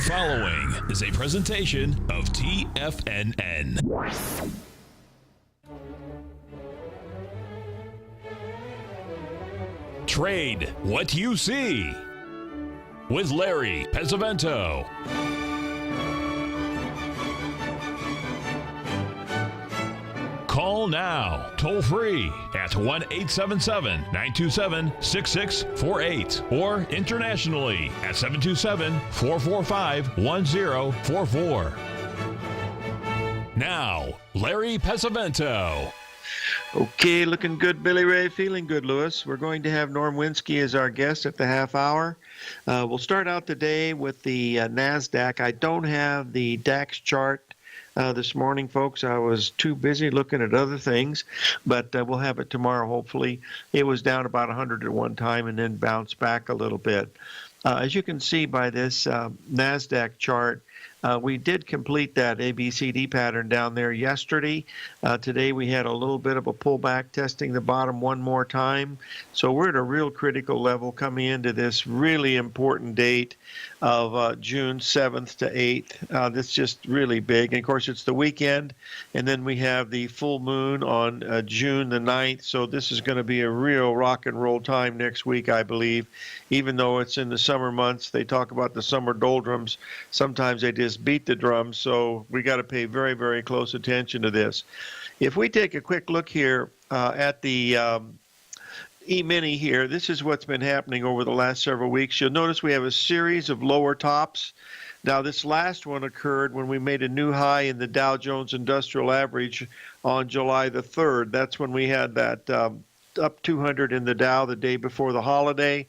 The following is a presentation of TFNN. Trade what you see with Larry Pesavento. Call now, toll free at 1-877-927-6648 or internationally at 727-445-1044. Now, Larry Pesavento. Okay, looking good, Billy Ray. Feeling good, Lewis. We're going to have Norm Winsky as our guest at the half hour. We'll start out the day with the NASDAQ. I don't have the DAX chart this morning, folks. I was too busy looking at other things, but we'll have it tomorrow, hopefully. It was down about 100 at one time and then bounced back a little bit. As you can see by this NASDAQ chart, we did complete that ABCD pattern down there yesterday. Today we had a little bit of a pullback, testing the bottom one more time. So we're at a real critical level coming into this really important date of June 7th to 8th. That's just really big. And of course, it's the weekend. And then we have the full moon on June the 9th. So this is going to be a real rock and roll time next week, I believe. Even though it's in the summer months, they talk about the summer doldrums. Sometimes they just beat the drums. So we got to pay very, very close attention to this. If we take a quick look here at the E-mini here, this is what's been happening over the last several weeks. You'll notice we have a series of lower tops. Now, this last one occurred when we made a new high in the Dow Jones Industrial Average on July the 3rd. That's when we had that up 200 in the Dow the day before the holiday.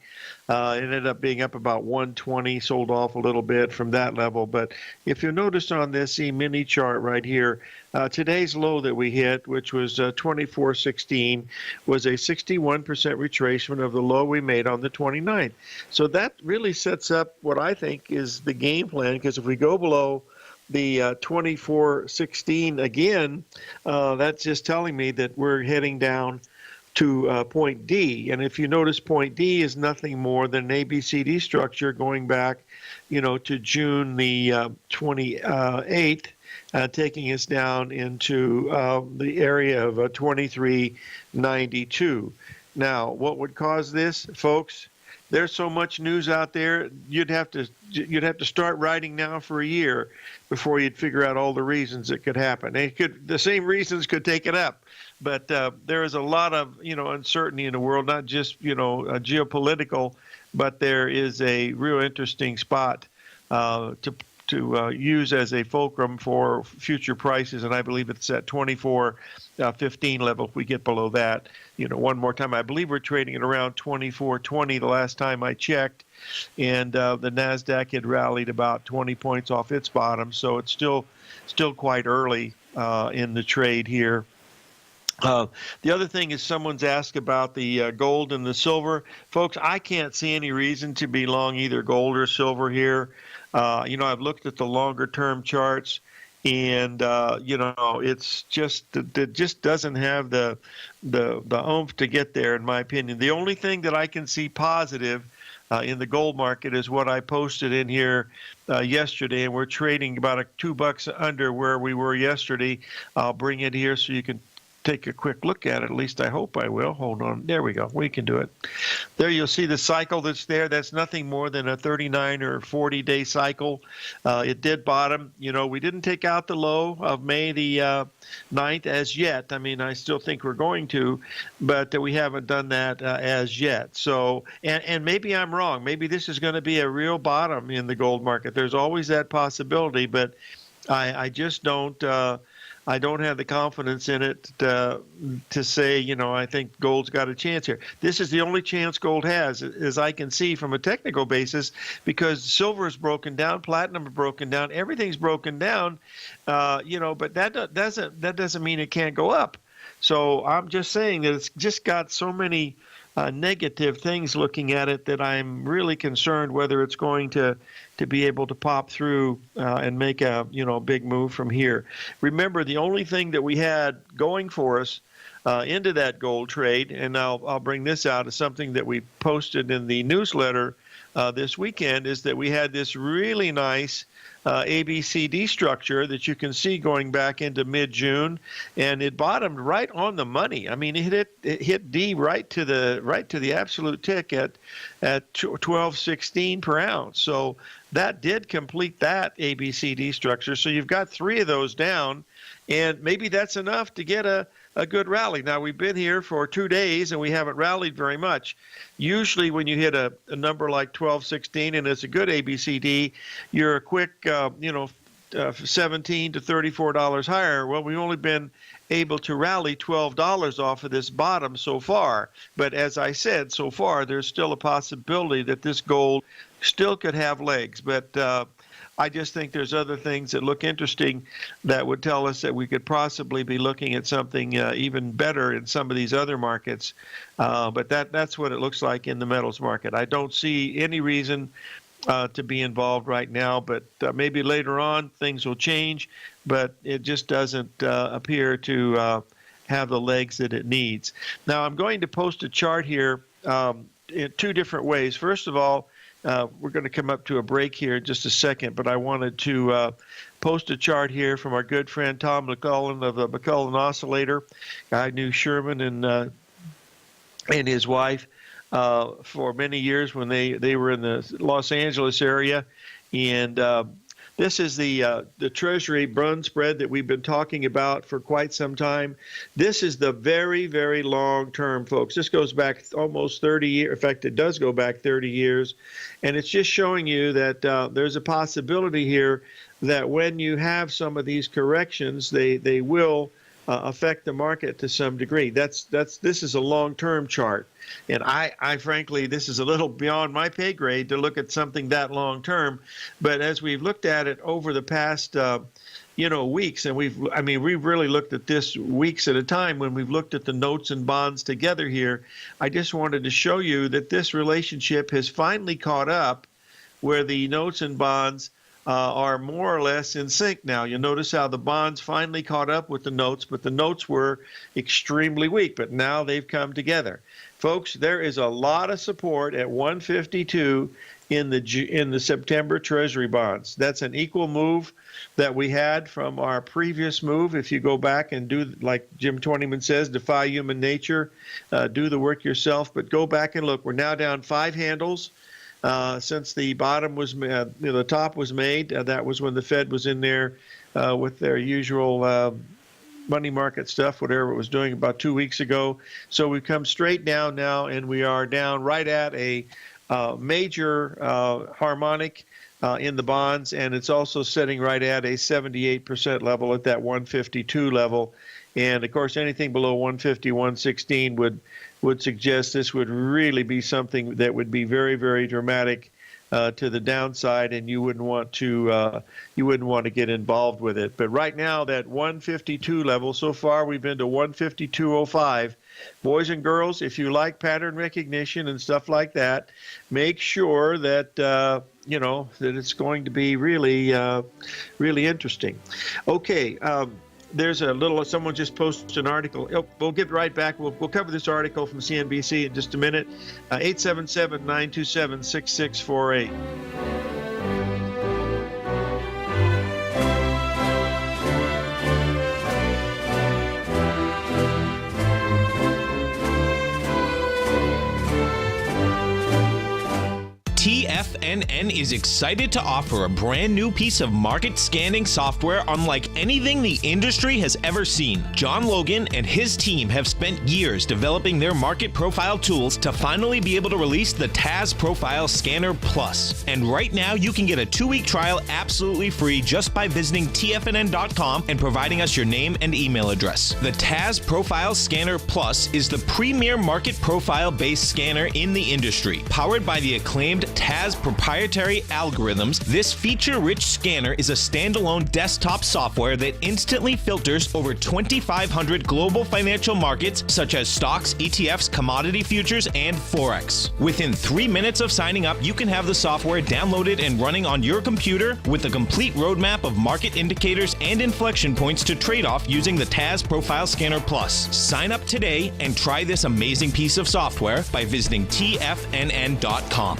It ended up being up about 120, sold off a little bit from that level. But if you notice on this E-mini chart right here, today's low that we hit, which was 24.16, was a 61% retracement of the low we made on the 29th. So that really sets up what I think is the game plan, because if we go below the 24.16 again, that's just telling me that we're heading down to point D. And if you notice, point D is nothing more than an ABCD structure going back, to June the 28th, taking us down into the area of 23.92. Now, what would cause this, folks? There's so much news out there. You'd have to start writing now for a year before you'd figure out all the reasons it could happen. The same reasons could take it up. But there is a lot of, uncertainty in the world, not just, geopolitical, but there is a real interesting spot to use as a fulcrum for future prices. And I believe it's at 24.15 level. If we get below that, one more time, I believe we're trading at around 24.20 the last time I checked. And the NASDAQ had rallied about 20 points off its bottom. So it's still quite early in the trade here. The other thing is someone's asked about the gold and the silver. Folks, I can't see any reason to be long either gold or silver here. I've looked at the longer term charts, and it's it just doesn't have the oomph to get there, in my opinion. The only thing that I can see positive in the gold market is what I posted in here yesterday, and we're trading about $2 under where we were yesterday. I'll bring it here so you can take a quick look at it. At least I hope I will. Hold on. There we go. We can do it. There you'll see the cycle that's there. That's nothing more than a 39 or 40-day cycle. It did bottom. We didn't take out the low of May the 9th as yet. I mean, I still think we're going to, but we haven't done that as yet. So, and maybe I'm wrong. Maybe this is going to be a real bottom in the gold market. There's always that possibility, but I just don't I don't have the confidence in it to say, I think gold's got a chance here. This is the only chance gold has, as I can see from a technical basis, because silver is broken down, platinum is broken down, everything's broken down, but that doesn't mean it can't go up. So I'm just saying that it's just got so many negative things looking at it that I'm really concerned whether it's going to be able to pop through and make a big move from here. Remember, the only thing that we had going for us into that gold trade. And I'll bring this out as something that we posted in the newsletter this weekend, is that we had this really nice ABCD structure that you can see going back into mid-June, and it bottomed right on the money. I mean, it hit D right to the absolute tick at 12.16 per ounce. So that did complete that ABCD structure. So you've got 3 of those down, and maybe that's enough to get a good rally. Now, we've been here for 2 days and we haven't rallied very much. Usually when you hit a number like 12.16 and it's a good ABCD, you're a quick, $17 to $34 higher. Well, we've only been able to rally $12 off of this bottom so far. But as I said, so far, there's still a possibility that this gold still could have legs. But I just think there's other things that look interesting that would tell us that we could possibly be looking at something even better in some of these other markets. But that's what it looks like in the metals market. I don't see any reason to be involved right now, but maybe later on things will change, but it just doesn't appear to have the legs that it needs. Now, I'm going to post a chart here in 2 different ways. First of all, we're going to come up to a break here in just a second, but I wanted to post a chart here from our good friend Tom McCullen of the McCullen Oscillator. I knew Sherman and his wife for many years when they were in the Los Angeles area, and this is the Treasury bond spread that we've been talking about for quite some time. This is the very, very long term, folks. This goes back almost 30 years. In fact, it does go back 30 years. And it's just showing you that there's a possibility here that when you have some of these corrections, they will affect the market to some degree. This is a long-term chart, and I frankly, this is a little beyond my pay grade to look at something that long-term. But as we've looked at it over the past, weeks, and we've really looked at this weeks at a time when we've looked at the notes and bonds together here. I just wanted to show you that this relationship has finally caught up, where the notes and bonds are more or less in sync now. You'll notice how the bonds finally caught up with the notes, but the notes were extremely weak, but now they've come together. Folks, there is a lot of support at 152 in the September Treasury bonds. That's an equal move that we had from our previous move. If you go back and do, like Jim Twentyman says, defy human nature, do the work yourself, but go back and look. We're now down 5 handles. Since the bottom was, the top was made, that was when the Fed was in there with their usual money market stuff, whatever it was doing about 2 weeks ago. So we've come straight down now, and we are down right at a major harmonic in the bonds, and it's also sitting right at a 78% level at that 152 level. And of course, anything below 150, 116 would suggest this would really be something that would be very, very dramatic to the downside, and you wouldn't want to get involved with it. But right now, that 152 level, so far we've been to 152.05. Boys and girls, if you like pattern recognition and stuff like that, make sure that that it's going to be really, really interesting. Okay. There's someone just posted an article. We'll get right back. We'll cover this article from CNBC in just a minute. 877-927-6648. TFNN is excited to offer a brand new piece of market scanning software unlike anything the industry has ever seen. John Logan and his team have spent years developing their market profile tools to finally be able to release the TAS Profile Scanner Plus. And right now you can get a 2-week trial absolutely free just by visiting TFNN.com and providing us your name and email address. The TAS Profile Scanner Plus is the premier market profile based scanner in the industry, powered by the acclaimed TAS TAS proprietary algorithms, this feature-rich scanner is a standalone desktop software that instantly filters over 2,500 global financial markets such as stocks, ETFs, commodity futures, and Forex. Within 3 minutes of signing up, you can have the software downloaded and running on your computer with a complete roadmap of market indicators and inflection points to trade off using the TAS Profile Scanner Plus. Sign up today and try this amazing piece of software by visiting TFNN.com.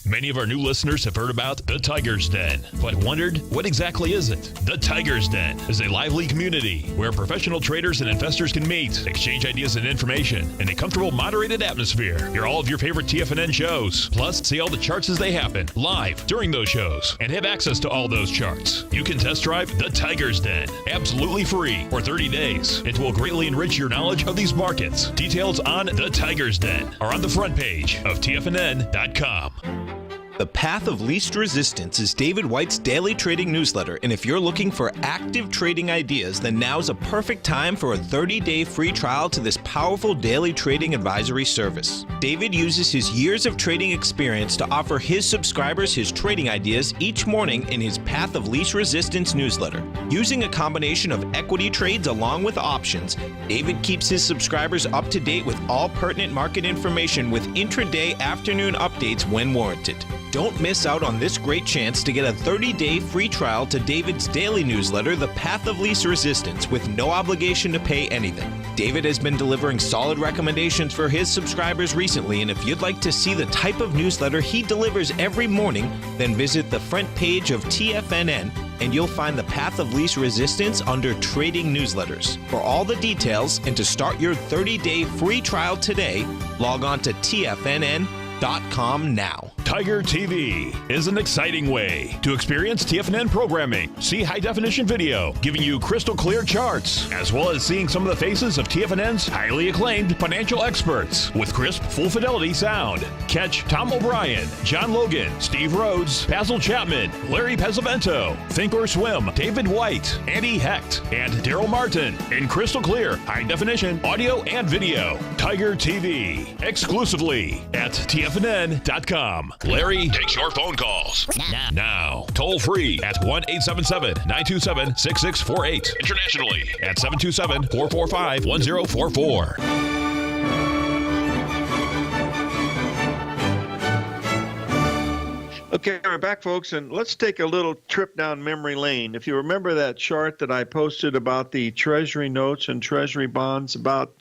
Many of our new listeners have heard about the Tiger's Den, but wondered, what exactly is it? The Tiger's Den is a lively community where professional traders and investors can meet, exchange ideas and information in a comfortable, moderated atmosphere. Hear all of your favorite TFNN shows, plus see all the charts as they happen live during those shows, and have access to all those charts. You can test drive the Tiger's Den absolutely free for 30 days. It will greatly enrich your knowledge of these markets. Details on the Tiger's Den are on the front page of TFNN.com. The Path of Least Resistance is David White's daily trading newsletter, and if you're looking for active trading ideas, then now's a perfect time for a 30-day free trial to this powerful daily trading advisory service. David uses his years of trading experience to offer his subscribers his trading ideas each morning in his Path of Least Resistance newsletter. Using a combination of equity trades along with options, David keeps his subscribers up to date with all pertinent market information with intraday afternoon updates when warranted. Don't miss out on this great chance to get a 30-day free trial to David's daily newsletter, The Path of Least Resistance, with no obligation to pay anything. David has been delivering solid recommendations for his subscribers recently, and if you'd like to see the type of newsletter he delivers every morning, then visit the front page of TFNN and you'll find the Path of Least Resistance under Trading Newsletters. For all the details and to start your 30-day free trial today, log on to TFNN.com now. Tiger TV is an exciting way to experience TFNN programming. See high-definition video, giving you crystal clear charts, as well as seeing some of the faces of TFNN's highly acclaimed financial experts with crisp, full-fidelity sound. Catch Tom O'Brien, John Logan, Steve Rhodes, Basil Chapman, Larry Pesavento, Think or Swim, David White, Andy Hecht, and Daryl Martin in crystal clear, high-definition audio and video. Tiger TV, exclusively at TFNN.com. Larry takes your phone calls now. Toll free at 1-877-927-6648. Internationally at 727-445-1044. Okay, we're back, folks, and let's take a little trip down memory lane. If you remember that chart that I posted about the Treasury notes and Treasury bonds about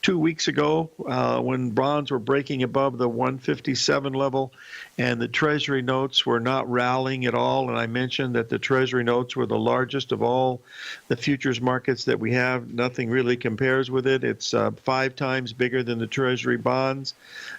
2 weeks ago when bonds were breaking above the 157 level and the Treasury notes were not rallying at all, and I mentioned that the Treasury notes were the largest of all the futures markets that we have. Nothing really compares with it. It's 5 times bigger than the Treasury bonds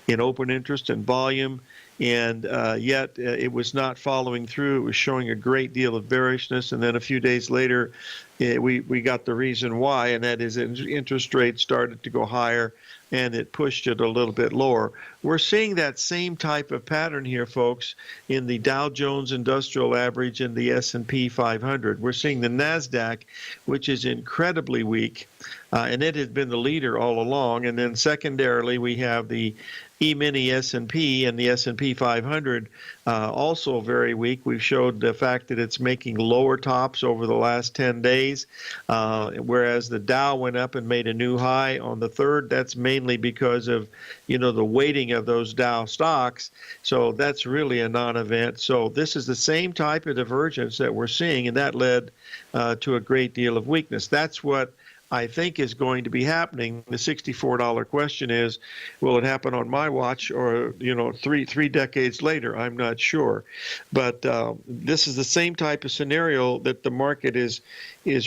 in open interest and volume. And yet it was not following through. It was showing a great deal of bearishness. And then a few days later, we got the reason why, and that is interest rates started to go higher, and it pushed it a little bit lower. We're seeing that same type of pattern here, folks, in the Dow Jones Industrial Average and the S&P 500. We're seeing the NASDAQ, which is incredibly weak, and it has been the leader all along. And then secondarily, we have the E-mini S&P and the S&P 500 also very weak. We've showed the fact that it's making lower tops over the last 10 days, whereas the Dow went up and made a new high on the 3rd. That's mainly because of, the weighting of those Dow stocks. So that's really a non-event. So this is the same type of divergence that we're seeing, and that led to a great deal of weakness. That's what I think is going to be happening. The $64 question is, will it happen on my watch or, three decades later? I'm not sure. But this is the same type of scenario that the market is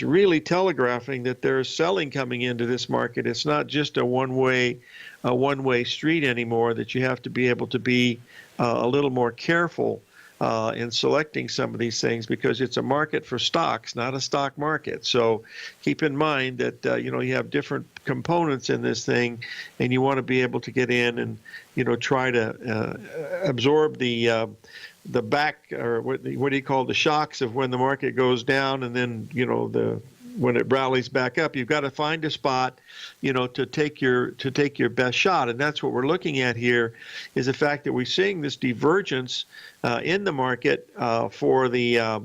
really telegraphing, that there's selling coming into this market. It's not just a one-way street anymore, that you have to be able to be a little more careful in selecting some of these things, because it's a market for stocks, not a stock market. So keep in mind that you have different components in this thing, and you want to be able to get in and try to absorb the back, or what do you call, the shocks of when the market goes down, and then the when it rallies back up, you've got to find a spot, to take your best shot. And that's what we're looking at here, is the fact that we're seeing this divergence in the market for the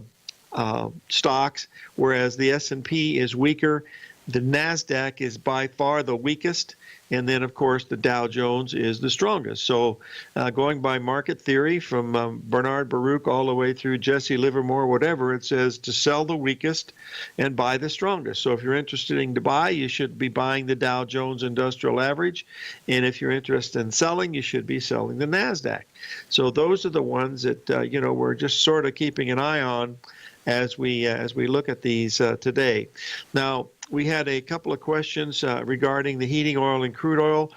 stocks, whereas the S&P is weaker. The NASDAQ is by far the weakest, and then, of course, the Dow Jones is the strongest. So going by market theory from Bernard Baruch all the way through Jesse Livermore, whatever, it says to sell the weakest and buy the strongest. So if you're interested in to buy, you should be buying the Dow Jones Industrial Average. And if you're interested in selling, you should be selling the NASDAQ. So those are the ones that, we're just sort of keeping an eye on as we look at these today. Now, we had a couple of questions regarding the heating oil and crude oil.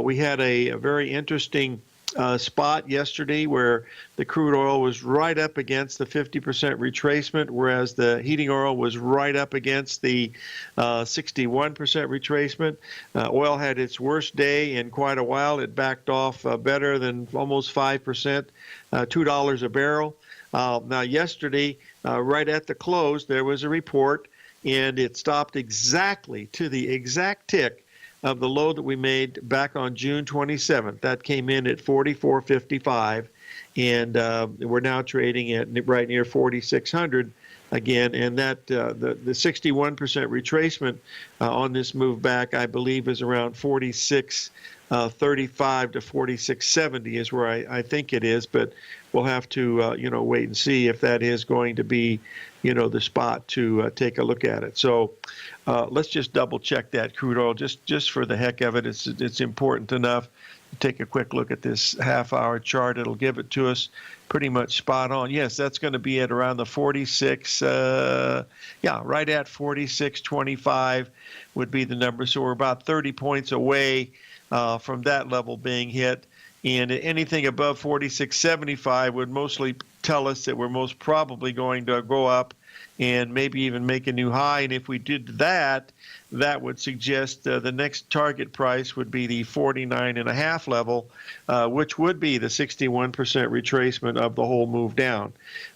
We had a very interesting spot yesterday where the crude oil was right up against the 50% retracement, whereas the heating oil was right up against the 61% retracement. Oil had its worst day in quite a while. It backed off better than almost 5%, $2 a barrel. Now, yesterday, right at the close, there was a report, and it stopped exactly to the exact tick of the low that we made back on June 27th. That came in at 44.55, and we're now trading at right near 4,600 again. And that the 61% retracement on this move back, I believe, is around 46.35 to 46.70 is where I think it is, but we'll have to wait and see if that is going to be the spot to take a look at it. So let's just double check that crude oil just for the heck of it. It's important enough to take a quick look at this half-hour chart. It'll give it to us pretty much spot on. Yes, that's going to be at around the 46, right at 46.25 would be the number. So we're about 30 points away from that level being hit. And anything above 46.75 would mostly tell us that we're most probably going to go up and maybe even make a new high. And if we did that, that would suggest the next target price would be the 49.5 level, which would be the 61% retracement of the whole move down.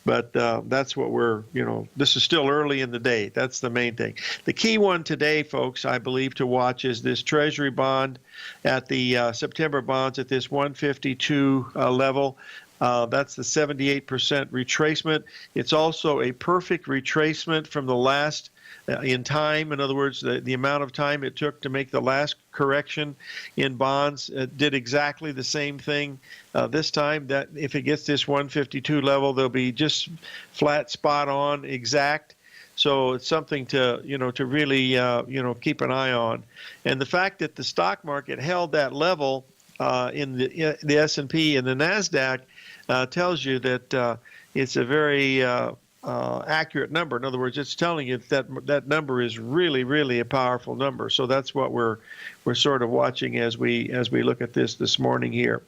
But that's what this is still early in the day. That's the main thing. The key one today, folks, I believe to watch is this Treasury bond at the September bonds at this 152 level. That's the 78% retracement. It's also a perfect retracement from the last in time. In other words, the amount of time it took to make the last correction in bonds did exactly the same thing this time. That if it gets this 152 level, they'll be just flat, spot on, exact. So it's something to really keep an eye on. And the fact that the stock market held that level in the S&P and the NASDAQ tells you that it's a very accurate number. In other words, it's telling you that number is really, really a powerful number. So that's what we're sort of watching as we look at this morning here.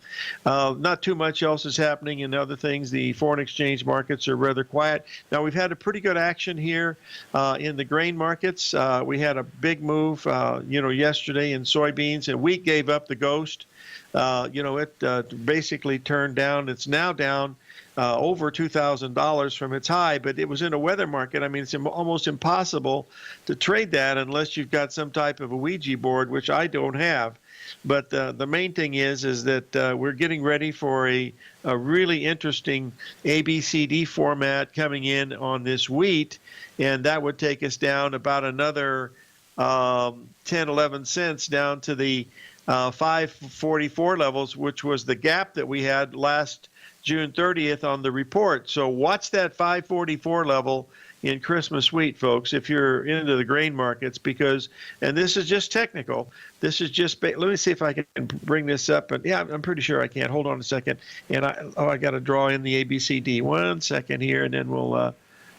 Not too much else is happening in other things. The foreign exchange markets are rather quiet. Now, we've had a pretty good action here in the grain markets. We had a big move, yesterday in soybeans, and wheat gave up the ghost. It basically turned down. It's now down over $2,000 from its high, but it was in a weather market. I mean, it's almost impossible to trade that unless you've got some type of a Ouija board, which I don't have. But the main thing is that we're getting ready for a really interesting ABCD format coming in on this wheat, and that would take us down about another 10-11 cents down to the 544 levels, which was the gap that we had last June 30th on the report. So watch that 544 level in Christmas wheat, folks, if you're into the grain markets, because, and this is just technical, this is just, let me see if I can bring this up. And yeah, I'm pretty sure I can. Hold on a second. And I got to draw in the ABCD. 1 second here, and then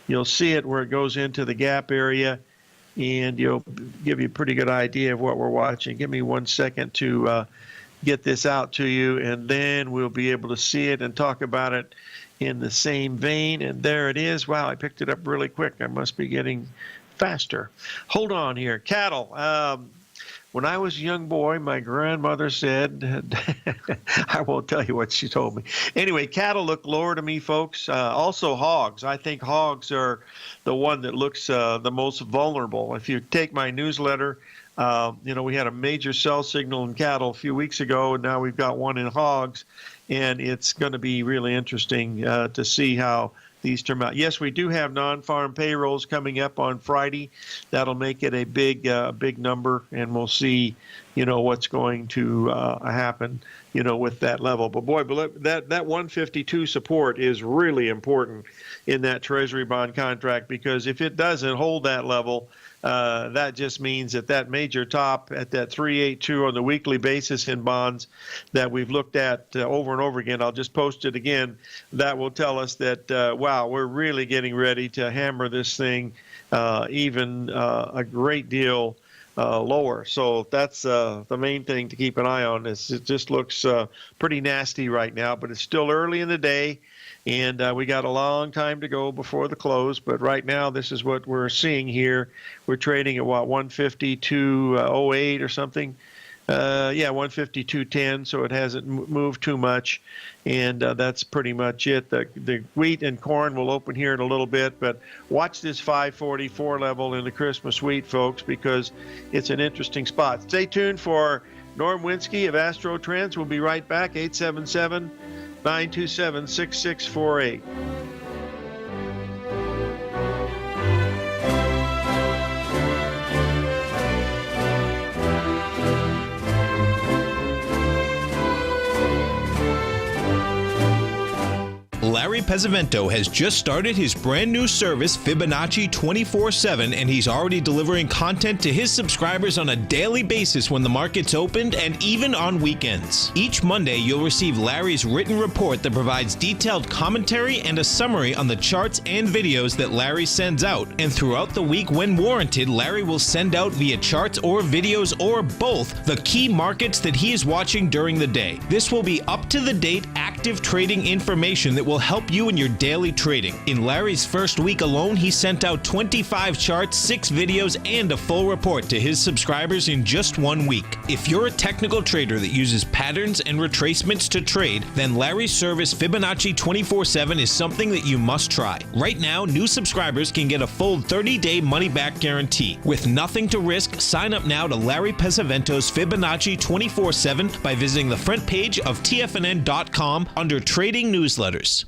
you'll see it where it goes into the gap area, and you'll give you a pretty good idea of what we're watching. Give me 1 second to get this out to you, and then we'll be able to see it and talk about it in the same vein. And there it is. Wow, I picked it up really quick. I must be getting faster. Hold on here. Cattle. when I was a young boy, my grandmother said, I won't tell you what she told me. Anyway, cattle look lower to me, folks. Also hogs. I think hogs are the one that looks the most vulnerable. If you take my newsletter, we had a major sell signal in cattle a few weeks ago, and now we've got one in hogs, and it's going to be really interesting to see how these turn out. Yes, we do have non-farm payrolls coming up on Friday. That'll make it a big number, and we'll see, what's going to happen, with that level. But boy, that 152 support is really important in that Treasury bond contract, because if it doesn't hold that level, that just means that major top at that 382 on the weekly basis in bonds that we've looked at over and over again, I'll just post it again, that will tell us that, wow, we're really getting ready to hammer this thing even a great deal lower. So that's the main thing to keep an eye on. It just looks pretty nasty right now, but it's still early in the day. And we got a long time to go before the close. But right now, this is what we're seeing here. We're trading at, 152.08 or something? 152.10, so it hasn't moved too much. And that's pretty much it. The wheat and corn will open here in a little bit. But watch this 544 level in the Christmas wheat, folks, because it's an interesting spot. Stay tuned for Norm Winsky of Astro Trends. We'll be right back, 877-927-6648. Larry Pesavento has just started his brand new service, Fibonacci 24/7, and he's already delivering content to his subscribers on a daily basis when the market's opened and even on weekends. Each Monday, you'll receive Larry's written report that provides detailed commentary and a summary on the charts and videos that Larry sends out. And throughout the week, when warranted, Larry will send out via charts or videos or both the key markets that he is watching during the day. This will be up-to-the-date, active trading information that will help you in your daily trading. In Larry's first week alone, he sent out 25 charts, 6 videos, and a full report to his subscribers in just 1 week. If you're a technical trader that uses patterns and retracements to trade, then Larry's service Fibonacci 24/7 is something that you must try. Right now, new subscribers can get a full 30-day money-back guarantee. With nothing to risk, sign up now to Larry Pesavento's Fibonacci 24/7 by visiting the front page of TFNN.com under Trading Newsletters.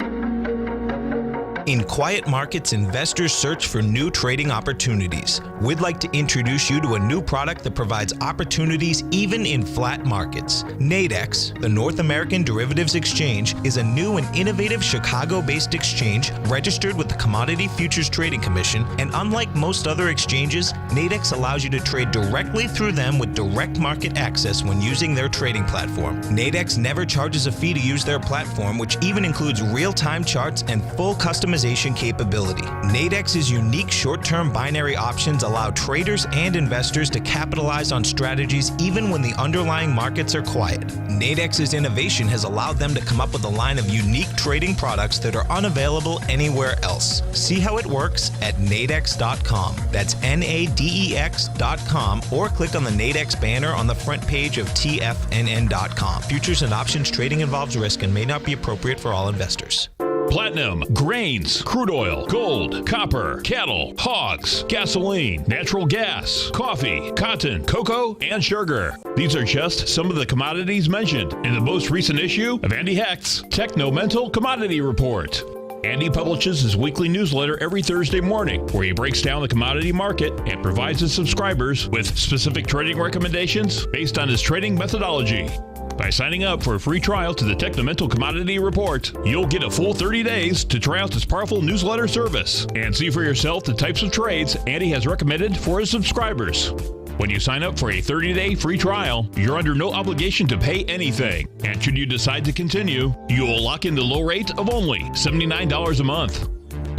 In quiet markets, investors search for new trading opportunities. We'd like to introduce you to a new product that provides opportunities even in flat markets. Nadex, the North American Derivatives Exchange, is a new and innovative Chicago-based exchange registered with the Commodity Futures Trading Commission, and unlike most other exchanges, Nadex allows you to trade directly through them with direct market access when using their trading platform. Nadex never charges a fee to use their platform, which even includes real-time charts and full customization capability. Nadex's unique short-term binary options allow traders and investors to capitalize on strategies even when the underlying markets are quiet. Nadex's innovation has allowed them to come up with a line of unique trading products that are unavailable anywhere else. See how it works at nadex.com. That's NADEX.com, or click on the Nadex banner on the front page of TFNN.com. Futures and options trading involves risk and may not be appropriate for all investors. Platinum, grains, crude oil, gold, copper, cattle, hogs, gasoline, natural gas, coffee, cotton, cocoa, and sugar. These are just some of the commodities mentioned in the most recent issue of Andy Hecht's Techno-Mental Commodity Report. Andy publishes his weekly newsletter every Thursday morning, where he breaks down the commodity market and provides his subscribers with specific trading recommendations based on his trading methodology. By signing up for a free trial to the Techno-Mental Commodity Report, you'll get a full 30 days to try out this powerful newsletter service and see for yourself the types of trades Andy has recommended for his subscribers. When you sign up for a 30-day free trial, you're under no obligation to pay anything. And should you decide to continue, you will lock in the low rate of only $79 a month.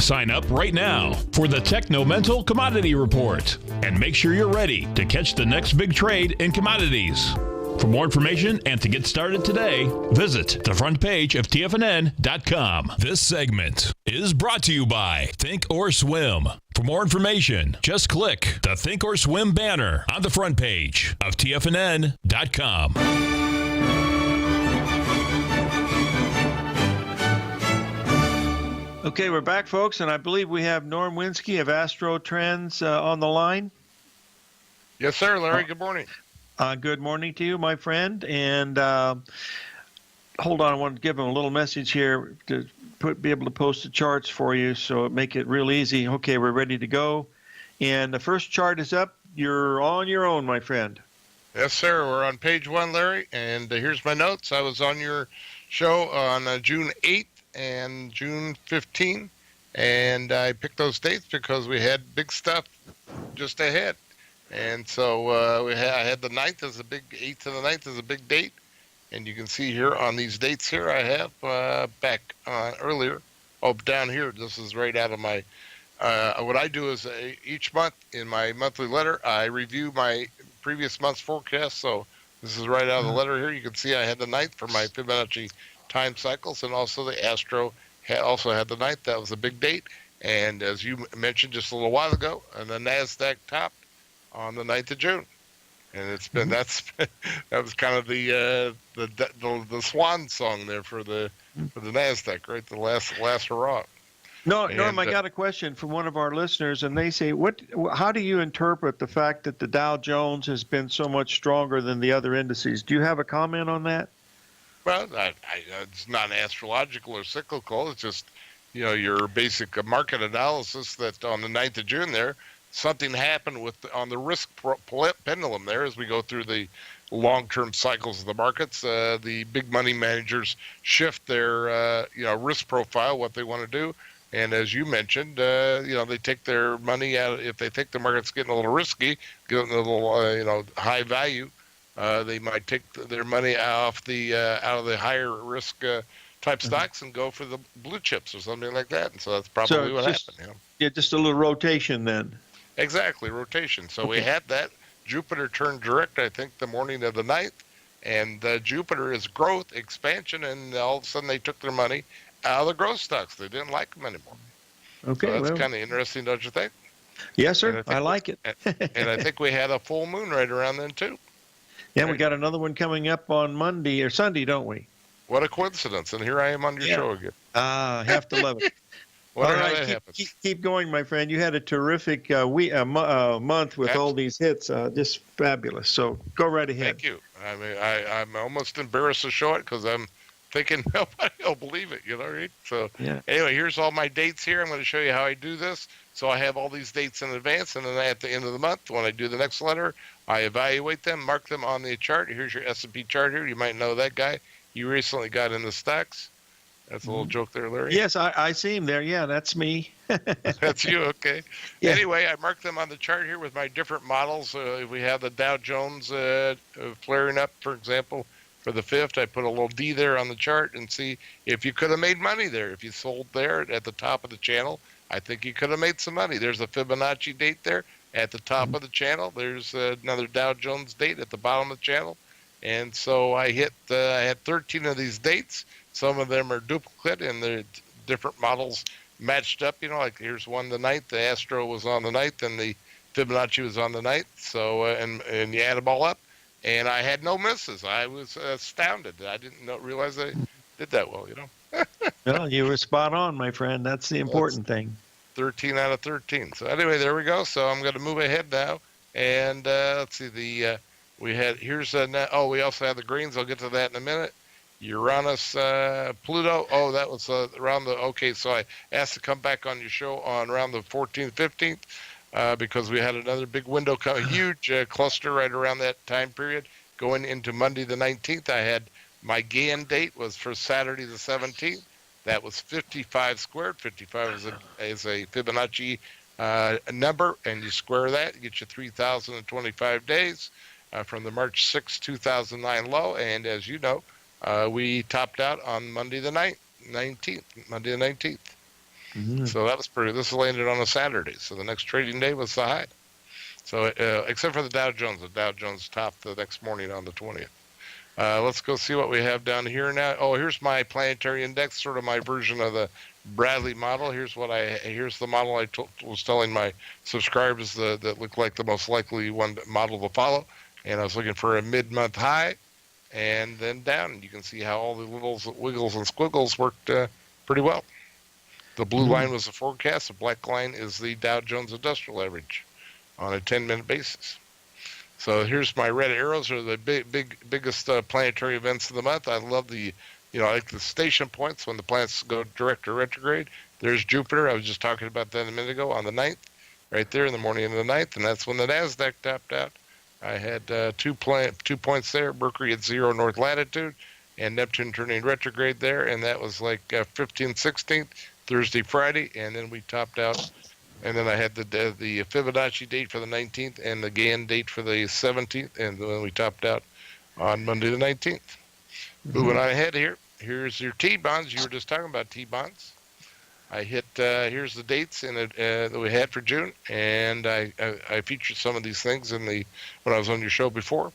Sign up right now for the Techno-Mental Commodity Report and make sure you're ready to catch the next big trade in commodities. For more information and to get started today, visit the front page of TFNN.com. This segment is brought to you by Think or Swim. For more information, just click the Think or Swim banner on the front page of TFNN.com. Okay, we're back, folks, and I believe we have Norm Winsky of Astro Trends on the line. Yes, sir, Larry. Good morning. Good morning to you, my friend. And hold on, I want to give him a little message here to be able to post the charts for you, so make it real easy. Okay, we're ready to go. And the first chart is up. You're on your own, my friend. Yes, sir. We're on page 1, Larry, and here's my notes. I was on your show on June 8th and June 15th, and I picked those dates because we had big stuff just ahead. And so I had the 9th as a big, 8th to the 9th as a big date. And you can see here on these dates here I have back earlier. Oh, down here, this is right out of my, what I do is each month in my monthly letter, I review my previous month's forecast. So this is right out of the letter here. You can see I had the 9th for my Fibonacci time cycles, and also the Astro also had the 9th. That was a big date. And as you mentioned just a little while ago, and the NASDAQ topped on the 9th of June. And it's been that was kind of the swan song there for the NASDAQ, right? The last hurrah. No, Norm, I got a question from one of our listeners, and they say, how do you interpret the fact that the Dow Jones has been so much stronger than the other indices? Do you have a comment on that? Well, it's not astrological or cyclical. It's just, your basic market analysis that on the 9th of June there, something happened on the risk pendulum there as we go through the long-term cycles of the markets. The big money managers shift their risk profile, what they want to do. And as you mentioned, they take their money out. If they think the market's getting a little risky, getting a little high value, they might take their money out of the higher risk type stocks and go for the blue chips or something like that. And so that's probably what happened. Yeah, just a little rotation then. Exactly, rotation. So we had that. Jupiter turned direct, I think, the morning of the 9th. And Jupiter is growth, expansion, and all of a sudden they took their money out of the growth stocks. They didn't like them anymore. Okay, so that's kind of interesting, don't you think? Yes, sir. I like it. And I think we had a full moon right around then, too. Yeah, we got another one coming up on Monday or Sunday, don't we? What a coincidence. And here I am on your show again. Have to love it. All right, keep going, my friend. You had a terrific month with all these hits, just fabulous. So go right ahead. Thank you. I mean, I'm almost embarrassed to show it because I'm thinking nobody will believe it, right? So anyway, here's all my dates here. I'm going to show you how I do this. So I have all these dates in advance, and then at the end of the month, when I do the next letter, I evaluate them, mark them on the chart. Here's your S&P chart here. You might know that guy. He recently got in the stocks. That's a little joke there, Larry. Yes, I see him there. Yeah, that's me. That's you, okay. Yeah. Anyway, I marked them on the chart here with my different models. If we have the Dow Jones flaring up, for example, for the 5th, I put a little D there on the chart and see if you could have made money there. If you sold there at the top of the channel, I think you could have made some money. There's a Fibonacci date there at the top of the channel. There's another Dow Jones date at the bottom of the channel. And so I had 13 of these dates. Some of them are duplicate, and the different models matched up. Like here's one the 9th. The Astro was on the 9th, and the Fibonacci was on the 9th. So and you add them all up, and I had no misses. I was astounded. I didn't realize I did that well. Well, you were spot on, my friend. That's the important thing. 13 out of 13. So anyway, there we go. So I'm going to move ahead now, and let's see we also have the greens. I'll get to that in a minute. Uranus, Pluto. Oh, that was around so I asked to come back on your show on around the 14th, 15th, because we had another big window a huge cluster right around that time period. Going into Monday the 19th, I had my GAN date was for Saturday the 17th. That was 55 squared. 55 is a Fibonacci number, and you square that, you get you 3,025 days from the March 6, 2009 low. And as you know, we topped out on Monday the 19th. Monday the 19th. Mm-hmm. So that was this landed on a Saturday. So the next trading day was the high. So except for the Dow Jones topped the next morning on the 20th. Let's go see what we have down here now. Oh, here's my planetary index, sort of my version of the Bradley model. Here's the model I was telling my subscribers that looked like the most likely model to follow. And I was looking for a mid-month high and then down. You can see how all the little wiggles and squiggles worked pretty well. The blue line was the forecast. The black line is the Dow Jones Industrial Average on a 10-minute basis. So here's my red arrows are the biggest planetary events of the month. I love I like the station points when the planets go direct or retrograde. There's Jupiter. I was just talking about that a minute ago on the 9th, right there in the morning of the 9th, and that's when the NASDAQ topped out. I had 2 points there, Mercury at 0 north latitude, and Neptune turning retrograde there, and that was like 15th, 16th, Thursday, Friday, and then we topped out. And then I had the Fibonacci date for the 19th and the Gann date for the 17th, and then we topped out on Monday the 19th. Moving on ahead here. Here's your T-bonds. You were just talking about T-bonds. I hit, here's the dates that we had for June, and I featured some of these things when I was on your show before.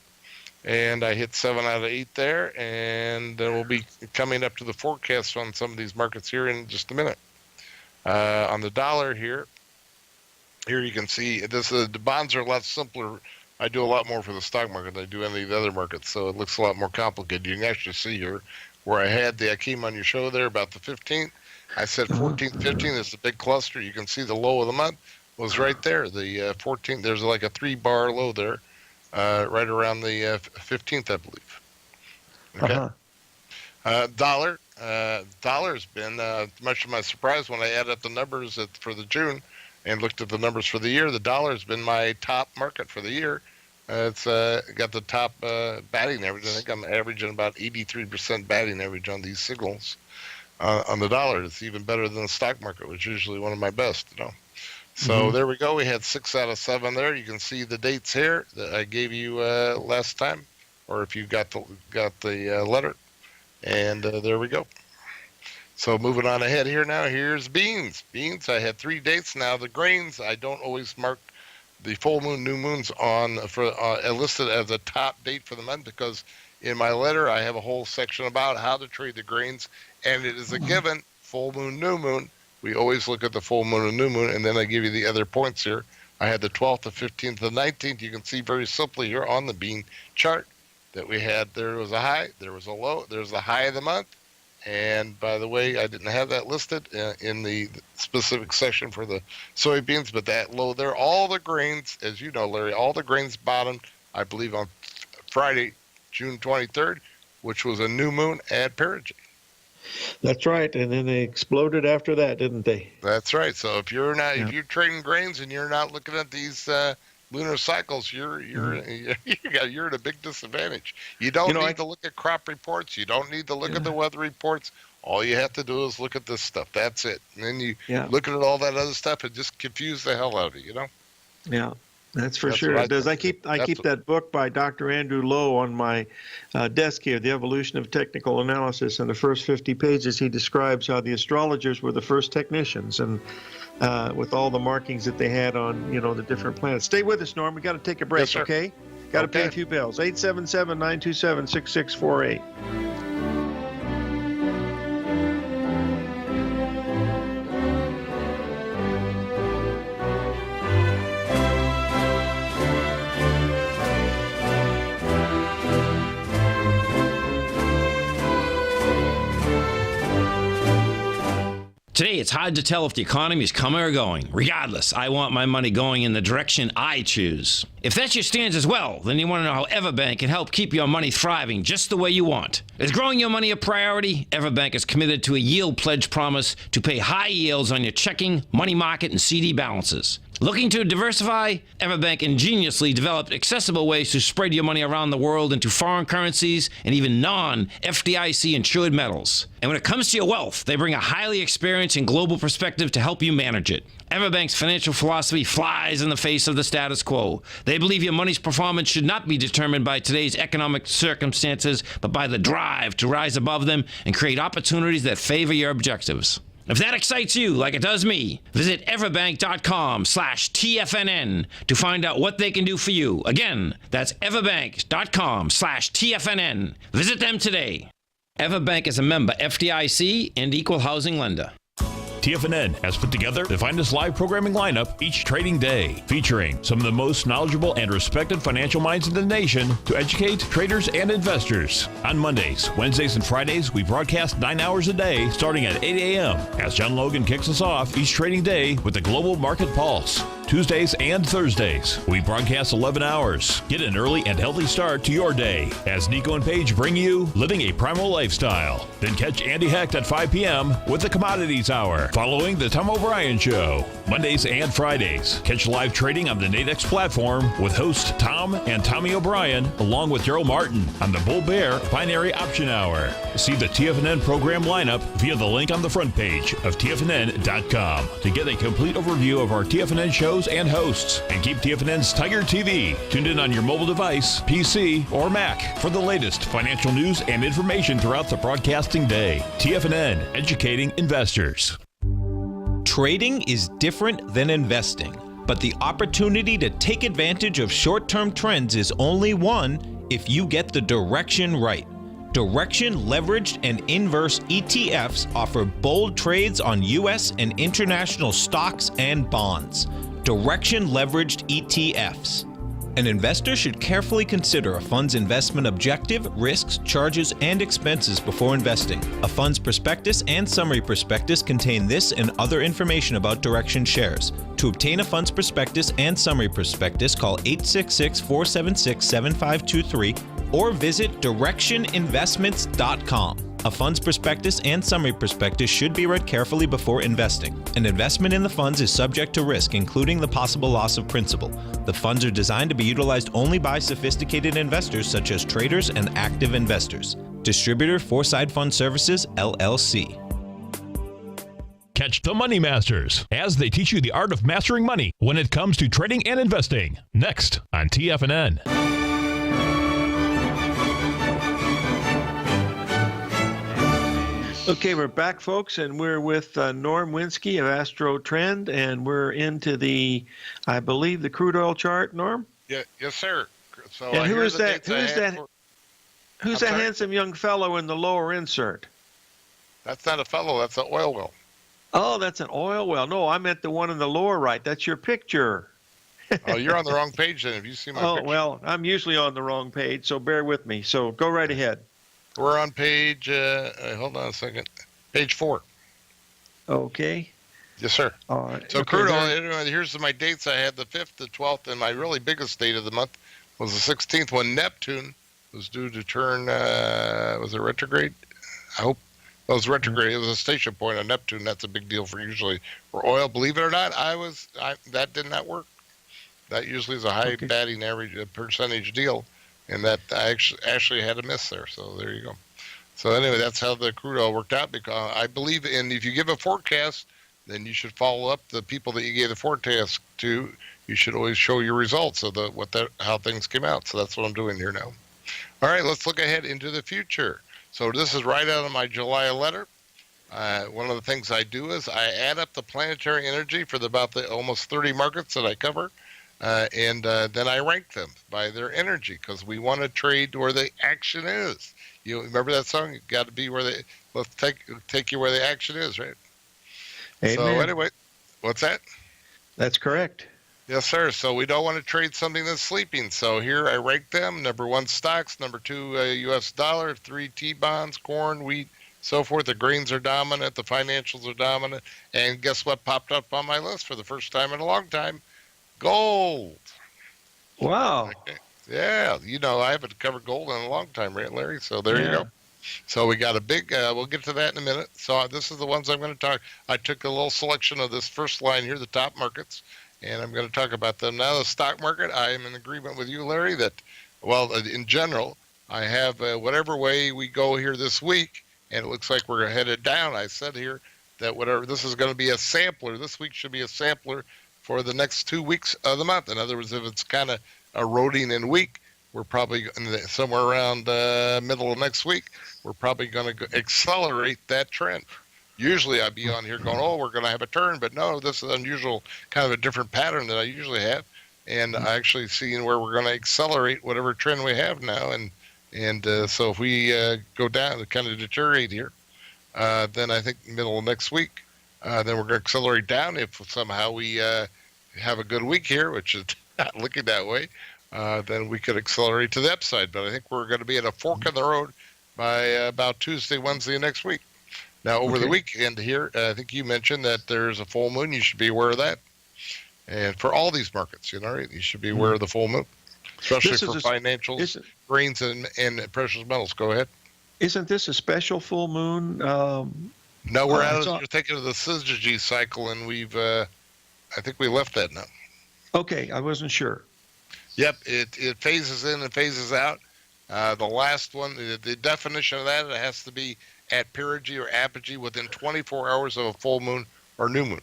And I hit 7 out of 8 there, and then we'll be coming up to the forecast on some of these markets here in just a minute. On the dollar here you can see the bonds are a lot simpler. I do a lot more for the stock market than I do any of the other markets, so it looks a lot more complicated. You can actually see here where I came on your show there about the 15th. I said 14th, 15th is the big cluster. You can see the low of the month was right there. The 14th, there's like a 3-bar low there, right around the 15th, I believe. Okay. Dollar's been, much to my surprise, when I added up the numbers for the June and looked at the numbers for the year, the dollar's been my top market for the year. It's got the top batting average. I think I'm averaging about 83% batting average on these signals. On the dollar, it's even better than the stock market, which is usually one of my best, So there we go. We had 6 out of 7 there. You can see the dates here that I gave you last time, or if you got the letter. And there we go. So moving on ahead here now, here's beans. Beans, I had 3 dates. Now the grains, I don't always mark the full moon, new moons listed as a top date for the month, because in my letter I have a whole section about how to trade the grains, and it is a given, full moon, new moon. We always look at the full moon and new moon, and then I give you the other points here. I had the 12th, the 15th, the 19th. You can see very simply here on the bean chart that we had, there was a high, there was a low, there's the high of the month. And by the way, I didn't have that listed in the specific section for the soybeans, but that low there, all the grains, as you know, Larry, all the grains bottomed, I believe, on Friday, June 23rd, which was a new moon at perigee. That's right, and then they exploded after that, didn't they? That's right. So if you're trading grains and you're not looking at these lunar cycles, you're at a big disadvantage. You don't need to look at crop reports. You don't need to look at the weather reports. All you have to do is look at this stuff. That's it. And then you look at all that other stuff and just confuse the hell out of it, Yeah. That's for sure. It does. I keep that book by Dr. Andrew Lowe on my desk here, The Evolution of Technical Analysis. In the first 50 pages, he describes how the astrologers were the first technicians, and with all the markings that they had on, the different planets. Stay with us, Norm. We got to take a break, yes, okay? Got to pay a few bills. 877-927-6648. Today, it's hard to tell if the economy is coming or going. Regardless, I want my money going in the direction I choose. If that's your stance as well, then you want to know how Everbank can help keep your money thriving just the way you want. Is growing your money a priority? Everbank is committed to a yield pledge promise to pay high yields on your checking, money market, and CD balances. Looking to diversify? Everbank ingeniously developed accessible ways to spread your money around the world into foreign currencies and even non-FDIC insured metals. And when it comes to your wealth, they bring a highly experienced and global perspective to help you manage it. Everbank's financial philosophy flies in the face of the status quo. They believe your money's performance should not be determined by today's economic circumstances, but by the drive to rise above them and create opportunities that favor your objectives. If that excites you like it does me, visit everbank.com/TFNN to find out what they can do for you. Again, that's everbank.com/TFNN. Visit them today. Everbank is a member FDIC and equal housing lender. TFNN has put together the finest live programming lineup each trading day, featuring some of the most knowledgeable and respected financial minds in the nation to educate traders and investors. On Mondays, Wednesdays, and Fridays, we broadcast 9 hours a day starting at 8 a.m. as John Logan kicks us off each trading day with the Global Market Pulse. Tuesdays and Thursdays, we broadcast 11 hours. Get an early and healthy start to your day as Nico and Paige bring you Living a Primal Lifestyle. Then catch Andy Hecht at 5 p.m. with the Commodities Hour, following the Tom O'Brien Show. Mondays and Fridays, catch live trading on the Nadex platform with host Tom and Tommy O'Brien, along with Daryl Martin on the Bull Bear Binary Option Hour. See the TFNN program lineup via the link on the front page of TFNN.com to get a complete overview of our TFNN shows and hosts. And keep TFNN's Tiger TV tuned in on your mobile device, PC, or Mac for the latest financial news and information throughout the broadcasting day. TFNN, educating investors. Trading is different than investing, but the opportunity to take advantage of short-term trends is only one if you get the direction right. Direction leveraged and inverse ETFs offer bold trades on U.S. and international stocks and bonds. Direction leveraged ETFs. An investor should carefully consider a fund's investment objective, risks, charges, and expenses before investing. A fund's prospectus and summary prospectus contain this and other information about Direction shares. To obtain a fund's prospectus and summary prospectus, call 866-476-7523 or visit directioninvestments.com. A fund's prospectus and summary prospectus should be read carefully before investing. An investment in the funds is subject to risk, including the possible loss of principal. The funds are designed to be utilized only by sophisticated investors such as traders and active investors. Distributor Foreside Fund Services, LLC. Catch the Money Masters as they teach you the art of mastering money when it comes to trading and investing. Next on TFNN. Okay, we're back, folks, and we're with Norm Winsky of Astro Trend, and we're into I believe, the crude oil chart. Norm? Yeah, yes, sir. So and who is that? Who's that sorry? handsome young fellow in the lower insert? That's not a fellow. That's an oil well. Oh, that's an oil well. No, I meant the one in the lower right. That's your picture. Oh, you're on the wrong page then. If you see my picture. Well, I'm usually on the wrong page, so bear with me. So go right ahead. We're on page, hold on a second, page 4. Okay. Yes, sir. All right. So Okay, crude oil, here's my dates. I had the 5th, the 12th, and my really biggest date of the month was the 16th when Neptune was due to turn, was it retrograde? I hope it was retrograde. It was a station point on Neptune. That's a big deal for oil. Believe it or not, that did not work. That usually is a high batting average percentage deal. And that I actually had a miss there. So there you go. So anyway, that's how the crude oil worked out, because I believe if you give a forecast, then you should follow up the people that you gave the forecast to. You should always show your results of how things came out. So that's what I'm doing here now. All right, let's look ahead into the future. So this is right out of my July letter. One of the things I do is I add up the planetary energy for about the almost 30 markets that I cover. And then I rank them by their energy, because we want to trade where the action is. You remember that song? You got to be let's take you where the action is, right? Amen. So anyway, what's that? That's correct. Yes, sir. So we don't want to trade something that's sleeping. So here I rank them. Number 1, stocks. Number 2, U.S. dollar. 3, T-bonds, corn, wheat, so forth. The grains are dominant. The financials are dominant. And guess what popped up on my list for the first time in a long time? Gold. Wow. Okay. Yeah, I haven't covered gold in a long time, right, Larry? So there you go. So we got a big, we'll get to that in a minute. So this is the ones I'm going to talk. I took a little selection of this first line here, the top markets, and I'm going to talk about them. Now, the stock market, I am in agreement with you, Larry, that, in general, I have whatever way we go here this week, and it looks like we're headed down. I said here that this is going to be a sampler. This week should be a sampler for the next 2 weeks of the month. In other words, if it's kind of eroding in week, we're probably somewhere around middle of next week, we're probably going to accelerate that trend. Usually I'd be on here going, we're going to have a turn, but no, this is unusual, kind of a different pattern than I usually have. And I actually seeing where we're going to accelerate whatever trend we have now. And so if we go down, kind of deteriorate here, then I think middle of next week, Then we're going to accelerate down if somehow we have a good week here, which is not looking that way. Then we could accelerate to the upside. But I think we're going to be at a fork in the road by about Tuesday, Wednesday next week. Now, over the weekend here, I think you mentioned that there's a full moon. You should be aware of that. And for all these markets, you should be aware of the full moon, especially for financials, grains, and precious metals. Go ahead. Isn't this a special full moon? No, we're out of. You're thinking of the syzygy cycle, and I think we left that now. Okay, I wasn't sure. Yep, it phases in and phases out. The last one, the definition of that, it has to be at perigee or apogee within 24 hours of a full moon or new moon.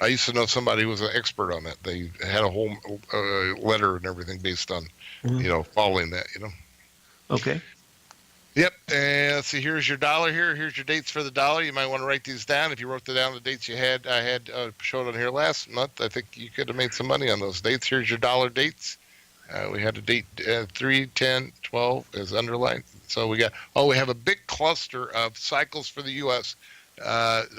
I used to know somebody who was an expert on that. They had a whole letter and everything based on, following that. Okay. Yep. And let's see. Here's your dollar here. Here's your dates for the dollar. You might want to write these down. If you wrote down the dates I had showed on here last month, I think you could have made some money on those dates. Here's your dollar dates. We had a date 3, 10, 12 as underlined. So we have a big cluster of cycles for the U.S.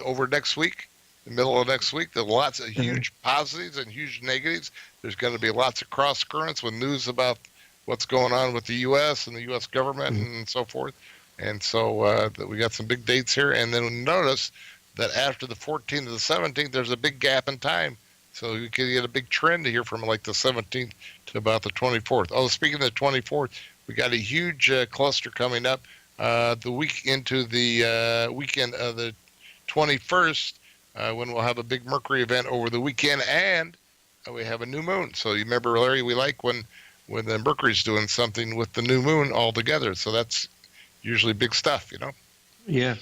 Over next week, the middle of next week. There's lots of huge positives and huge negatives. There's going to be lots of cross currents with news about what's going on with the U.S. and the U.S. government and so forth. And so we got some big dates here. And then notice that after the 14th to the 17th, there's a big gap in time. So you could get a big trend here from like the 17th to about the 24th. Oh, speaking of the 24th, we got a huge cluster coming up the week into the weekend of the 21st when we'll have a big Mercury event over the weekend, and we have a new moon. So you remember, Larry, we like when the Mercury's doing something with the new moon all together. So that's usually big stuff, Yeah.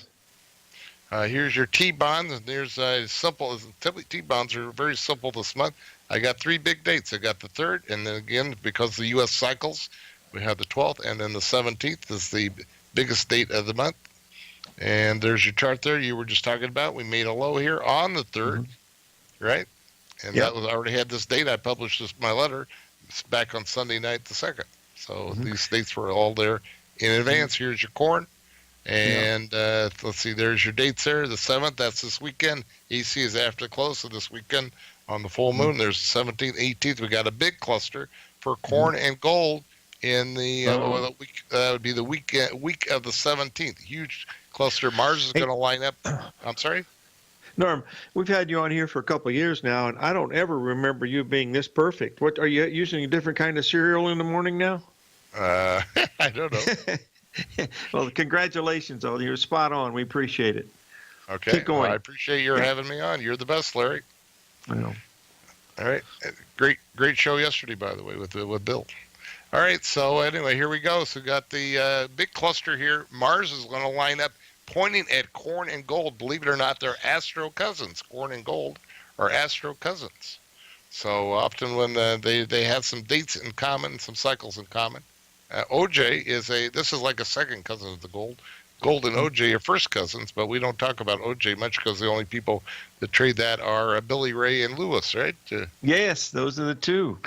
Here's your T-bonds, and there's simple. Typically, T-bonds are very simple this month. I got 3 big dates. I got the 3rd, and then again, because of the U.S. cycles, we have the 12th, and then the 17th is the biggest date of the month. And there's your chart there you were just talking about. We made a low here on the 3rd, right? And that was, I already had this date. I published my letter back on Sunday night, the 2nd. So these dates were all there in advance. Here's your corn. And let's see, there's your dates there. The 7th, that's this weekend. AC is after the close of this weekend on the full moon. There's the 17th, 18th. We got a big cluster for corn and gold in the week. That would be the week of the 17th. Huge cluster. Mars is going to line up. I'm sorry? Norm, we've had you on here for a couple of years now, and I don't ever remember you being this perfect. What are you using? A different kind of cereal in the morning now? I don't know. Well, congratulations, though. You're spot on. We appreciate it. Okay. Keep going. Well, I appreciate your having me on. You're the best, Larry. I know. All right. Great show yesterday, by the way, with Bill. All right. So anyway, here we go. So we got the big cluster here. Mars is going to line up pointing at corn and gold. Believe it or not, they're astro cousins. Corn and gold are astro cousins. So often when they have some dates in common, some cycles in common. OJ this is like a second cousin of the gold. Gold and OJ are first cousins, but we don't talk about OJ much because the only people that trade that are Billy Ray and Lewis, right? Yes, those are the two.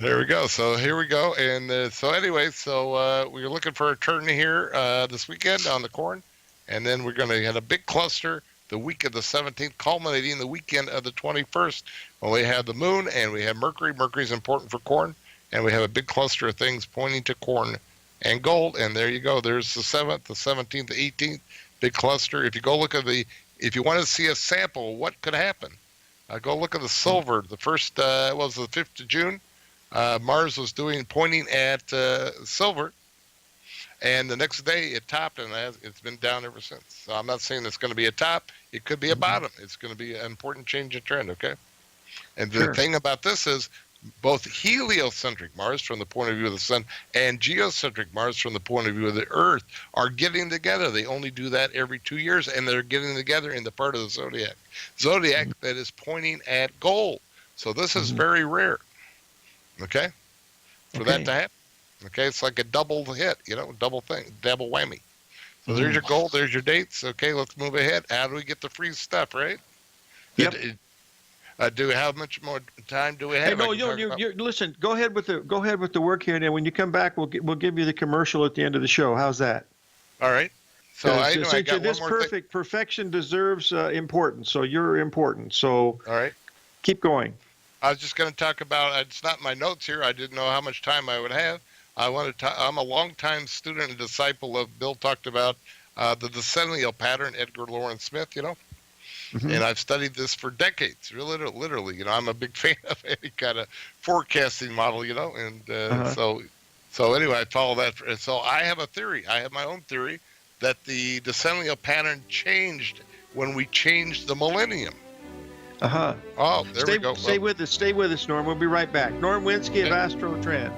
There we go. So here we go. And so anyway, we're looking for a turn here this weekend on the corn. And then we're going to have a big cluster the week of the 17th, culminating the weekend of the 21st, when we have the moon and we have Mercury. Mercury is important for corn. And we have a big cluster of things pointing to corn and gold. And there you go. There's the 7th, the 17th, the 18th, big cluster. If you go look at if you want to see a sample of what could happen, go look at the silver. The first was the 5th of June. Mars was pointing at silver. And the next day it topped, and it's been down ever since. So I'm not saying it's going to be a top. It could be a bottom. It's going to be an important change in trend, okay? And the thing about this is, both heliocentric Mars from the point of view of the sun and geocentric Mars from the point of view of the Earth are getting together. They only do that every 2 years, and they're getting together in the part of the zodiac that is pointing at gold. So this is very rare, okay, for that to happen. Okay, it's like a double hit, double thing, double whammy. So there's your gold, there's your dates. Okay, let's move ahead. How do we get the free stuff, right? Yep. Do we have much more time? Do we have? Hey, no, you listen. Go ahead with the work here, and then when you come back, we'll give you the commercial at the end of the show. How's that? All right. So I Since got you're one this more thing. perfect, perfection deserves importance. So you're important. So All right. keep going. I was just going to talk about, it's not in my notes here. I didn't know how much time I would have. I'm a longtime student and disciple of, Bill talked about the decennial pattern, Edgar Lawrence Smith, and I've studied this for decades, literally. I'm a big fan of any kind of forecasting model, and so anyway, I follow that. So I have a theory. I have my own theory that the decennial pattern changed when we changed the millennium. Oh, there we go. Stay with us, Norm. We'll be right back. Norm Winsky of Astro Trend.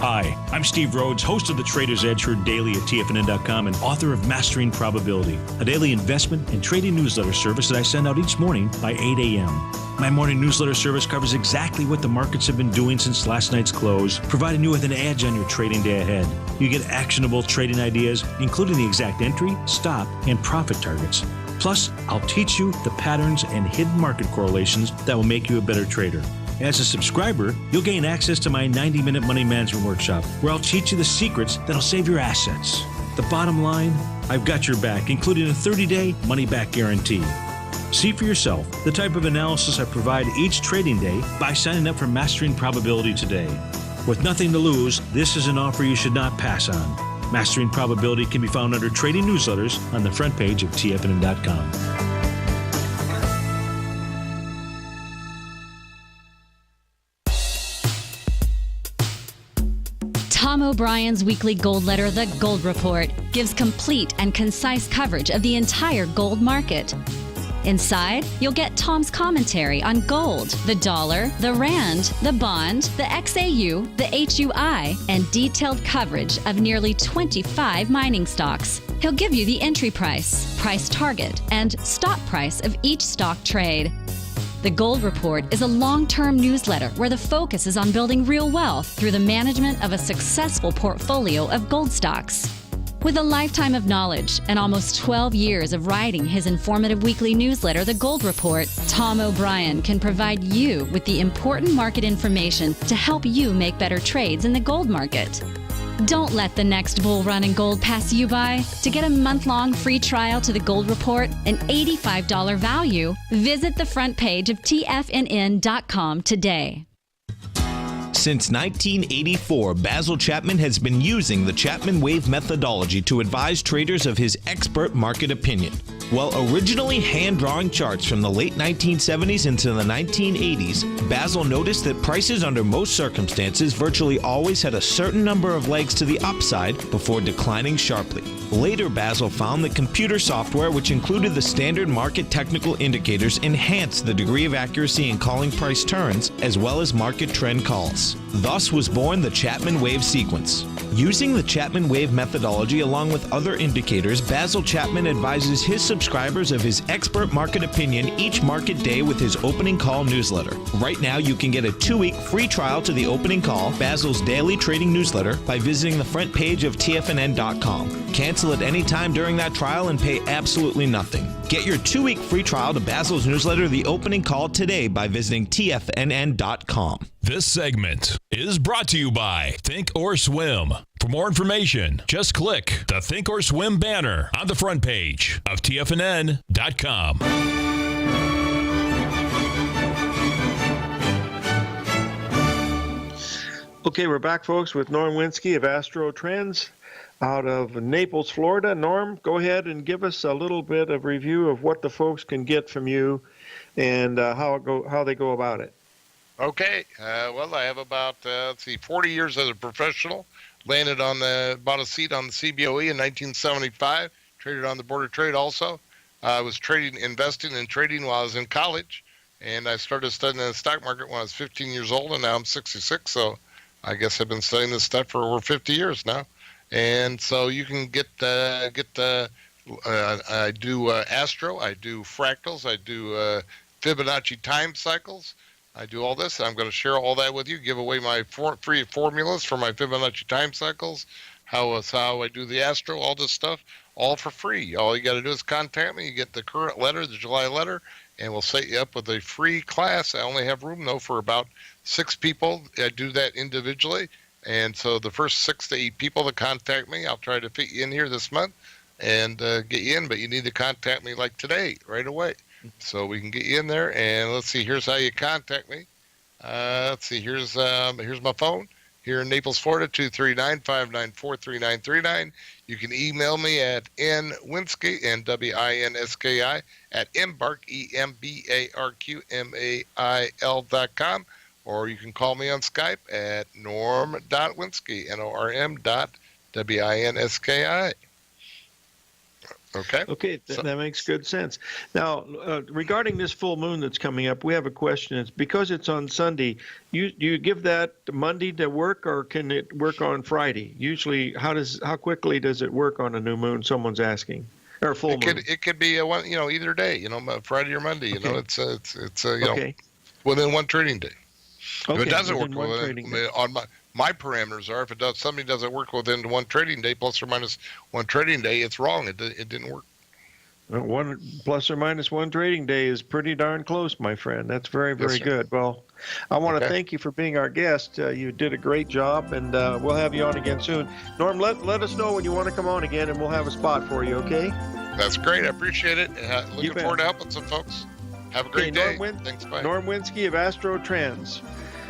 Hi, I'm Steve Rhodes, host of the Trader's Edge heard daily at TFNN.com and author of Mastering Probability, a daily investment and trading newsletter service that I send out each morning by 8 a.m. My morning newsletter service covers exactly what the markets have been doing since last night's close, providing you with an edge on your trading day ahead. You get actionable trading ideas, including the exact entry, stop, and profit targets. Plus, I'll teach you the patterns and hidden market correlations that will make you a better trader. As a subscriber, you'll gain access to my 90-minute money management workshop, where I'll teach you the secrets that'll save your assets. The bottom line, I've got your back, including a 30-day money-back guarantee. See for yourself the type of analysis I provide each trading day by signing up for Mastering Probability today. With nothing to lose, this is an offer you should not pass on. Mastering Probability can be found under Trading Newsletters on the front page of TFNN.com. Tom O'Brien's weekly gold letter, The Gold Report, gives complete and concise coverage of the entire gold market. Inside, you'll get Tom's commentary on gold, the dollar, the rand, the bond, the XAU, the HUI, and detailed coverage of nearly 25 mining stocks. He'll give you the entry price, price target, and stop price of each stock trade. The Gold Report is a long-term newsletter where the focus is on building real wealth through the management of a successful portfolio of gold stocks. With a lifetime of knowledge and almost 12 years of writing his informative weekly newsletter, The Gold Report, Tom O'Brien can provide you with the important market information to help you make better trades in the gold market. Don't let the next bull run in gold pass you by. To get a month-long free trial to The Gold Report, an $85 value, visit the front page of TFNN.com today. Since 1984, Basil Chapman has been using the Chapman Wave methodology to advise traders of his expert market opinion. While originally hand-drawing charts from the late 1970s into the 1980s, Basil noticed that prices under most circumstances virtually always had a certain number of legs to the upside before declining sharply. Later, Basil found that computer software, which included the standard market technical indicators, enhanced the degree of accuracy in calling price turns as well as market trend calls. Thus was born the Chapman Wave sequence. Using the Chapman Wave methodology along with other indicators, Basil Chapman advises his subscribers of his expert market opinion each market day with his opening call newsletter. Right now, you can get a 2-week free trial to the opening call, Basil's daily trading newsletter, by visiting the front page of TFNN.com. Cancel at any time during that trial and pay absolutely nothing. Get your 2-week free trial to Basil's newsletter, The Opening Call, today by visiting TFNN.com. This segment is brought to you by Think or Swim. For more information, just click the Think or Swim banner on the front page of TFNN.com. Okay, we're back, folks, with Norm Winsky of Astro Trends out of Naples, Florida. Norm, go ahead and give us a little bit of review of what the folks can get from you and how they go about it. Okay. Well, I have about 40 years as a professional. Bought a seat on the CBOE in 1975. Traded on the Board of Trade also. I was investing and trading while I was in college, and I started studying the stock market when I was 15 years old, and now I'm 66. So I guess I've been studying this stuff for over 50 years now. And so you can I do Astro, I do fractals, I do Fibonacci time cycles. I do all this. I'm going to share all that with you, give away my free formulas for my Fibonacci time cycles, how I do the Astro, all this stuff, all for free. All you got to do is contact me. You get the current letter, the July letter, and we'll set you up with a free class. I only have room, though, for about 6 people. I do that individually. And so the first 6 to 8 people that contact me, I'll try to fit you in here this month and get you in. But you need to contact me like today, right away, so we can get you in there. And let's see, here's how you contact me. Let's see, here's my phone here in Naples, Florida, 239-594-3939. You can email me at nwinski, NWINSKI, at embark, EMBARQMAIL.com, or you can call me on Skype at norm.winski, NORM.WINSKI. Okay, that makes good sense. Now, regarding this full moon that's coming up, we have a question. It's because it's on Sunday. You give that Monday to work, or can it work on Friday? Usually, how quickly does it work on a new moon? Someone's asking, or full moon. It could be either day. Friday or Monday. It's okay. Within one trading day. Okay, if it doesn't work on my parameters are, if something doesn't work within one trading day, plus or minus one trading day, it's wrong. It didn't work. One plus or minus one trading day is pretty darn close, my friend. That's very, very good. Well, I want to thank you for being our guest. You did a great job, and we'll have you on again soon. Norm, let us know when you want to come on again, and we'll have a spot for you, okay? That's great. I appreciate it. Looking forward to helping some folks. Have a great day. Thanks, bye. Norm Winski of Astro Trends.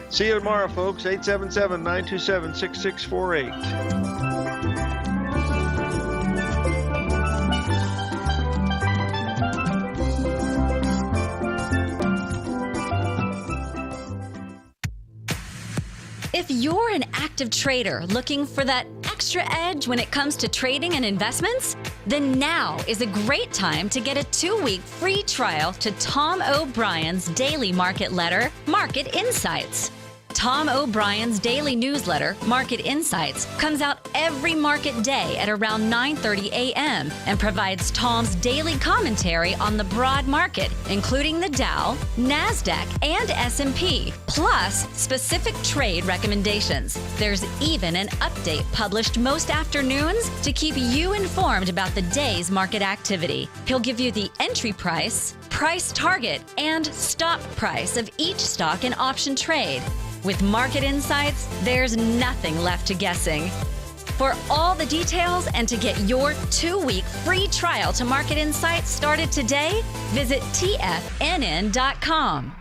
See you tomorrow, folks. 877-927-6648. If you're an active trader looking for that extra edge when it comes to trading and investments, then now is a great time to get a 2-week free trial to Tom O'Brien's daily market letter, Market Insights. Tom O'Brien's daily newsletter, Market Insights, comes out every market day at around 9:30 a.m. and provides Tom's daily commentary on the broad market, including the Dow, NASDAQ, and S&P, plus specific trade recommendations. There's even an update published most afternoons to keep you informed about the day's market activity. He'll give you the entry price, price target, and stop price of each stock and option trade. With Market Insights, there's nothing left to guessing. For all the details and to get your 2-week free trial to Market Insights started today, visit TFNN.com.